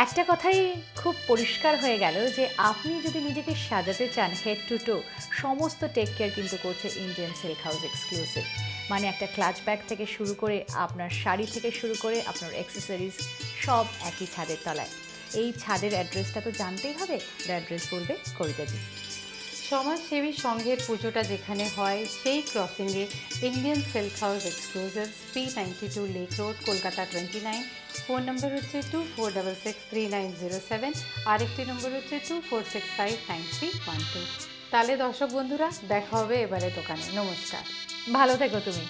একটা কথাই খুব পরিষ্কার হয়ে গেল যে আপনি যদি নিজেকে সাজাতে চান হেড টু টো, সমস্ত টেক কেয়ার কিন্তু করছে ইন্ডিয়ান সিল্ক হাউস এক্সক্লুসিভ। মানে একটা ক্লাচ ব্যাগ থেকে শুরু করে আপনার শাড়ি থেকে শুরু করে আপনার অ্যাক্সেসরিজ সব একই ছাদের তলায়। এই ছাদের অ্যাড্রেসটা তো জানতেই হবে, অ্যাড্রেস বলবে কবিতা দি। সমাজসেবী সংঘের পুজোটা যেখানে হয় সেই ক্রসিংয়ে Indian silk house exclusive P92 lake road, Kolkata 29। Phone number হচ্ছে 24663907, আরেকটি নম্বর হচ্ছে 24659312। তাহলে দর্শক বন্ধুরা, দেখা হবে এবারে দোকানে। নমস্কার। ভালো থেকো তুমি।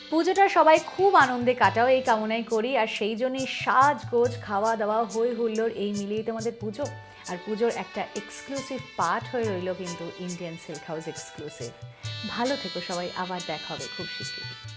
পুজোটা সবাই খুব আনন্দে কাটাও এই কামনাই করি, আর সেই জন্যই সাজগোজ, খাওয়া দাওয়া, হই হুল্লোড় এই মিলিয়েই তোমাদের পুজো। আর পুজোর একটা এক্সক্লুসিভ পার্ট হয়ে রইল কিন্তু ইন্ডিয়ান সিল্ক হাউস এক্সক্লুসিভ। ভালো থেকো সবাই, আবার দেখা হবে খুব শীঘ্রই।